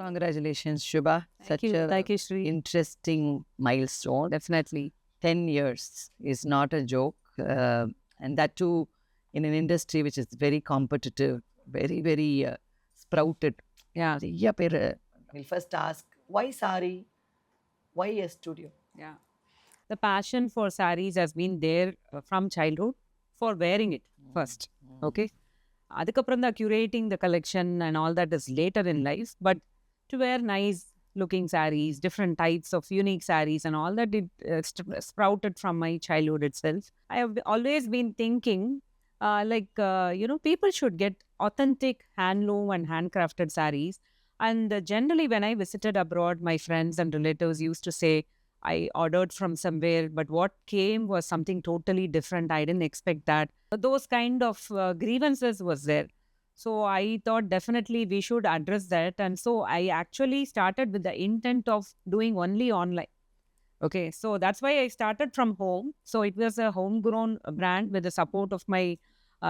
Congratulations, Shubha. Thank Such you. a Thank you, Shri. interesting milestone. Definitely. 10 years is not a joke. And that too in an industry which is very competitive, very sprouted. Yeah. Yeah, we'll first ask, why Saree? Why a studio? Yeah. The passion for sarees has been there from childhood for wearing it first. Okay. அதுக்கப்புறம் தான் curating the collection and all that is later in life. But to wear nice looking sarees, different types of unique sarees and all that, it sprouted from my childhood itself. I have always been thinking people should get authentic handloom and handcrafted sarees. And generally, when I visited abroad, my friends and relatives used to say, I ordered from somewhere, but what came was something totally different. I didn't expect that. Those kind of grievances was there. So I thought definitely we should address that. And so I actually started with the intent of doing only online. Okay, so that's why I started from home. So it was a homegrown brand with the support of my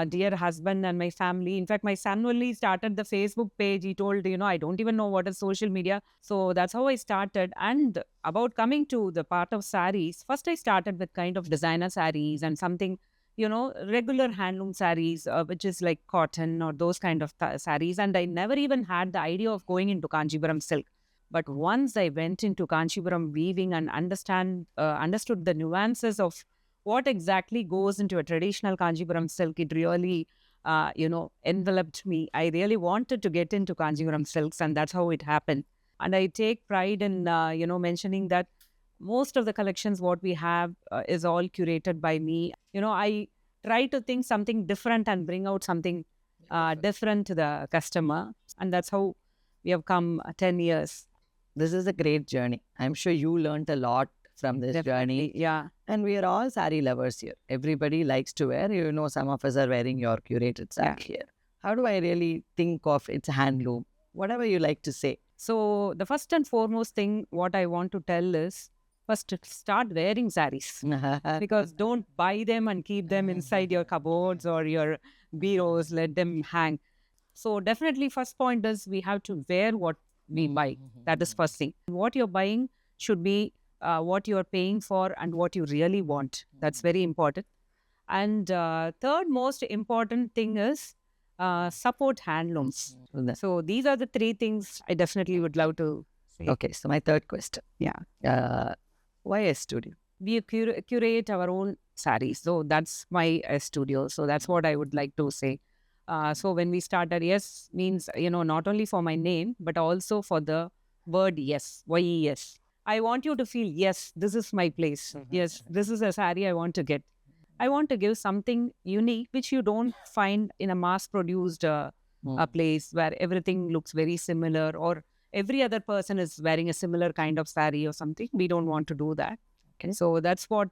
dear husband and my family. In fact, my son only started the Facebook page. He told, I don't even know what is social media. So that's how I started. And about coming to the part of sarees, first I started with kind of designer sarees and something, regular handloom sarees, which is like cotton or those kind of sarees. And I never even had the idea of going into Kanchipuram silk. But once I went into Kanchipuram weaving and understood the nuances of what exactly goes into a traditional Kanchipuram silk, it really, enveloped me. I really wanted to get into Kanchipuram silks, and that's how it happened. And I take pride in, mentioning that most of the collections what we have is all curated by me. I try to think something different and bring out something different to the customer. And that's how we have come 10 years. This is a great journey. I'm sure you learned a lot from this journey. Yeah. And we are all saree lovers here. Everybody likes to wear. Some of us are wearing your curated saree here. How do I really think of its handloom? Whatever you like to say. So the first and foremost thing what I want to tell is first start wearing sarees. Because don't buy them and keep them inside your cupboards or your bureaus, let them hang. So definitely first point is we have to wear what we buy. That is first thing. What you're buying should be what you're paying for and what you really want. That's very important. And third most important thing is support handlooms. So these are the three things I definitely would love to say. Okay, so my third question. Yeah. Why a studio? We curate our own sarees. So that's my studio. So that's what I would like to say. So when we started, yes means, not only for my name, but also for the word yes, Y-E-S. I want you to feel, yes, this is my place. Yes, this is a saree I want to get. I want to give something unique, which you don't find in a mass-produced place where everything looks very similar or every other person is wearing a similar kind of saree or something. We don't want to do that. Okay. So that's what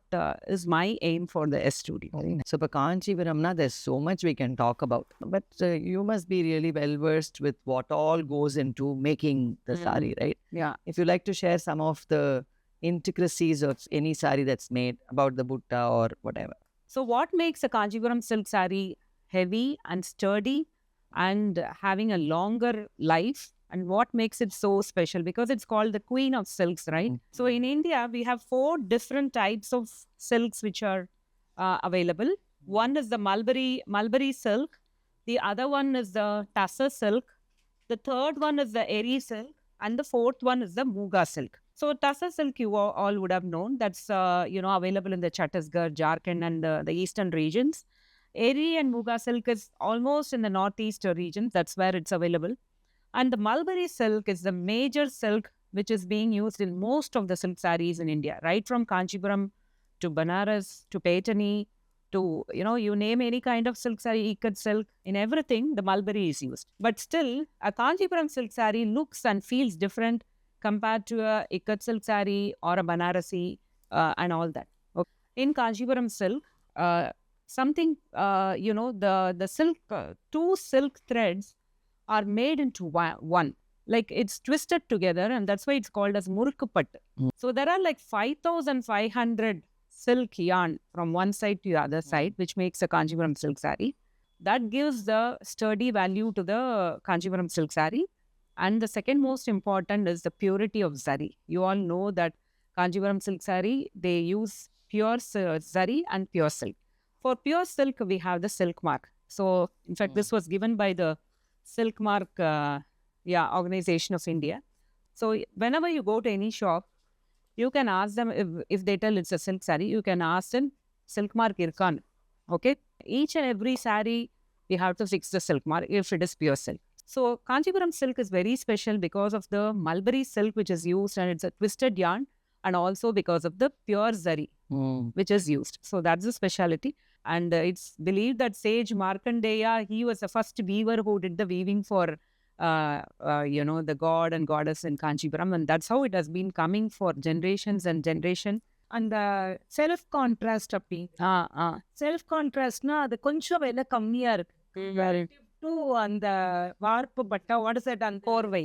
is my aim for the S studio. So for Kanchipuram, there's so much we can talk about. But you must be really well versed with what all goes into making the saree, right? Yeah. If you like to share some of the intricacies of any saree that's made about the butta or whatever. So what makes a Kanchipuram silk saree heavy and sturdy and having a longer life? And what makes it so special? Because it's called the Queen of Silks, right? So in India, we have 4 different types of silks which are available. One is the mulberry silk. The other one is the tussar silk. The third one is the eri silk. And the fourth one is the muga silk. So tussar silk you all would have known. That's, available in the Chhattisgarh, Jharkhand and the eastern regions. Eri and muga silk is almost in the northeast region. That's where it's available. And the mulberry silk is the major silk which is being used in most of the silk sarees in India, right from Kanchipuram to Banaras to Paitani to, you name any kind of silk saree, ikat silk, in everything, the mulberry is used. But still, a Kanchipuram silk saree looks and feels different compared to a ikat silk saree or a Banarasi and all that. Okay. In Kanchipuram silk, the silk, 2 silk threads are made into one. Like it's twisted together and that's why it's called as murukupattu. So there are like 5,500 silk yarn from one side to the other side, which makes a Kanchipuram silk saree. That gives the sturdy value to the Kanchipuram silk saree. And the second most important is the purity of zari. You all know that Kanchipuram silk saree, they use pure zari and pure silk. For pure silk, we have the silk mark. So, in fact, this was given by the Silk Mark Organization of India. So, whenever you go to any shop, you can ask them if they tell it's a silk saree, you can ask them silk mark irkan. Okay. Each and every saree, we have to fix the silk mark if it is pure silk. So Kanchipuram silk is very special because of the mulberry silk which is used, and it's a twisted yarn, and also because of the pure zari which is used. So that's the speciality. And it's believed that sage Markandeya, he was the first weaver who did the weaving for the god and goddess in Kanchipuram, and that's how it has been coming for generations and generation. அந்த self contrast அப்படி self கான்ட்ராஸ்ட்னா அது கொஞ்சம் விலை கம்மியா இருக்கு to அந்த வார்ப்பு பட்டா what is that அந்த கோர்வை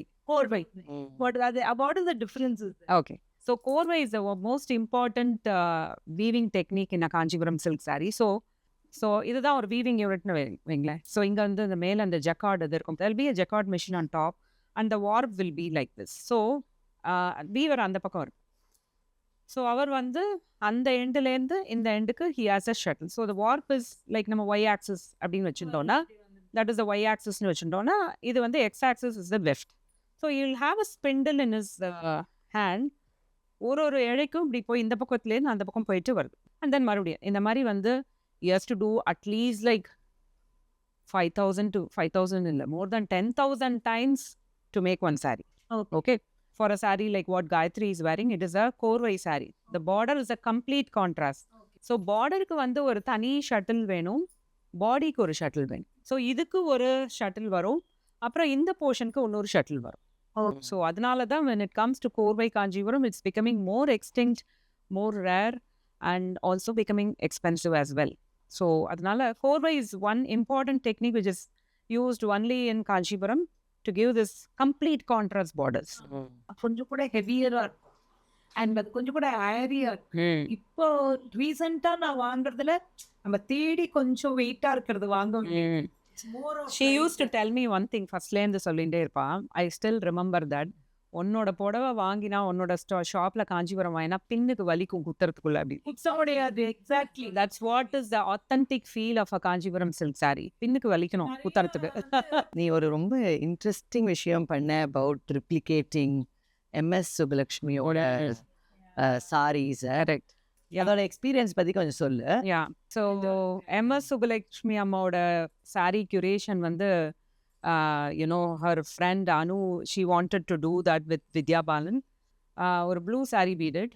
what is the difference okay so கோர்வை is the most important weaving technique in a Kanchipuram silk saree. So இதுதான் ஒரு வீவிங் யூனிட்னு வைங்களேன். ஸோ இங்கே வந்து இந்த மேலே அந்த ஜக்கார்டு இது இருக்கும். there'll be a jacquard machine on top and the warp will be like this. So viewer அந்த பக்கம் இருக்கும். ஸோ அவர் வந்து அந்த எண்டுலேருந்து இந்த எண்டுக்கு he has a shuttle. So the warp is like நம்ம y axis அப்படின்னு வச்சுருந்தோம்னா, that is the y axisன்னு வச்சுருந்தோம்னா, இது வந்து x axis is the left. So you will have a spindle in his hand. ஒரு இழைக்கும் இப்படி போய் இந்த பக்கத்துலேருந்து அந்த பக்கம் போயிட்டு வருது. அண்ட் தென் மறுபடியும் இந்த மாதிரி வந்து he has to do at least like 5,000 to 5,000 இல்லை, more than 10,000 times to make one saree. Okay. For a saree like what Gayatri is wearing, it is a korvai saree. The border is a complete contrast. So borderக்கு வந்து ஒரு தனி shuttle வேணும், பாடிக்கு ஒரு shuttle வேணும். So இதுக்கு ஒரு shuttle வரும், அப்புறம் இந்த போர்ஷனுக்கு இன்னொரு ஷட்டில் வரும். ஸோ அதனால தான் when it comes to korvai Kanchipuram, it's becoming more extinct, more rare, and also becoming expensive as well. So அதனால korvai is one important technique which is used only in Kanchipuram to give this complete contrast borders. கொஞ்சம் கூட ஹெவியரா and அது கொஞ்சம் கூட area. இப்போ ரீசெண்டா நான் வாங்குறதுல நம்ம தேடி கொஞ்சம் வெயிட்டா இருக்கிறது வாங்க. She used to tell me one thing, ஃபர்ஸ்ட்லேருந்து சொல்லிகிட்டே இருப்பான். I still remember that. உன்னோட புடவை வாங்கினா உன்னோட ஷாப்ல காஞ்சிபுரம் வாங்கினா பின்னுக்கு வலிக்கும் குத்துறதுக்குள்ள அப்படி. Exactly that's what is the authentic feel of a Kanchipuram silk saree. பின்னுக்கு வலிக்கணும் குத்துறதுக்கு. நீ ஒரு ரொம்ப இன்ட்ரெஸ்டிங் விஷயம் பண்ண அபவுட் ரிப்ளிகேட்டிங் எம்எஸ் சுபலக்ஷ்மியோட சாரீஸ். கரெக்ட். அதோட எக்ஸ்பீரியன்ஸ் பத்தி கொஞ்சம் சொல்லு. ஸோ எம்எஸ் சுபலக்ஷ்மி அம்மாவோட சாரி கியூரேஷன் வந்து her friend Anu, she wanted to do that with Vidya Balan. Or blue saree we did.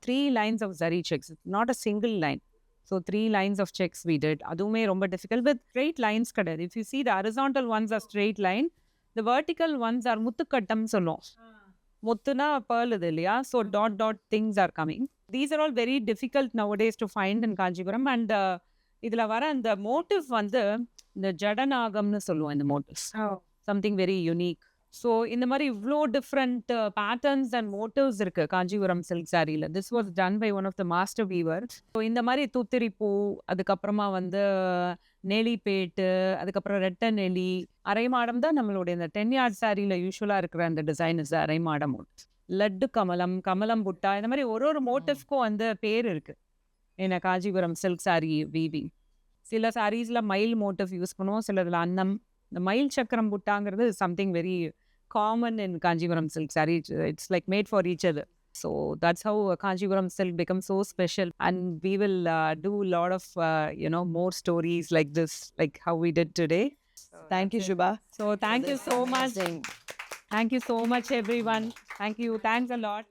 3 lines of zari checks, not a single line. So 3 lines of checks we did. Adume romba difficult with straight lines kadar. If you see the horizontal ones are straight line, the vertical ones are muthukattam solom. Muthuna pearl idilya, so dot things are coming. These are all very difficult nowadays to find in Kanchipuram. And இதில் வர அந்த motive வந்து இந்த ஜடநாகம்னு சொல்லுவோம். இந்த motifs something very unique. So இந்த மாதிரி இவ்வளோ டிஃப்ரெண்ட் பேட்டர்ன்ஸ் அண்ட் மோட்டிவ்ஸ் இருக்குது காஞ்சிபுரம் சில்க் சாரியில். This was done by one of the master weaver. So இந்த மாதிரி தூத்திரி பூ, அதுக்கப்புறமா வந்து நெலிப்பேட்டு, அதுக்கப்புறம் ரெட்டை நெலி, அரைமாடம் தான் நம்மளுடைய இந்த 10 yard சாரியில் யூஸ்வலாக இருக்கிற அந்த டிசைன்ஸ் அரைமாடம். லட்டு கமலம், கமலம் புட்டா, இந்த மாதிரி ஒரு மோட்டிவ்க்கும் வந்து பேர் இருக்குது in a Kanchipuram silk saree weaving. சில சாரீஸில் மயில் மோட்டிவ் யூஸ் பண்ணுவோம், சிலதில் அன்னம். இந்த மயில் சக்கரம் புட்டாங்கிறது something very common in Kanchipuram silk saree. It's like made for each other. So that's how Kanchipuram silk becomes so special. And we will do a lot of more stories like this, like how we did today. Thank you, Shubha. So thank you so much. Thank you so much, everyone. Thank you. Thanks a lot.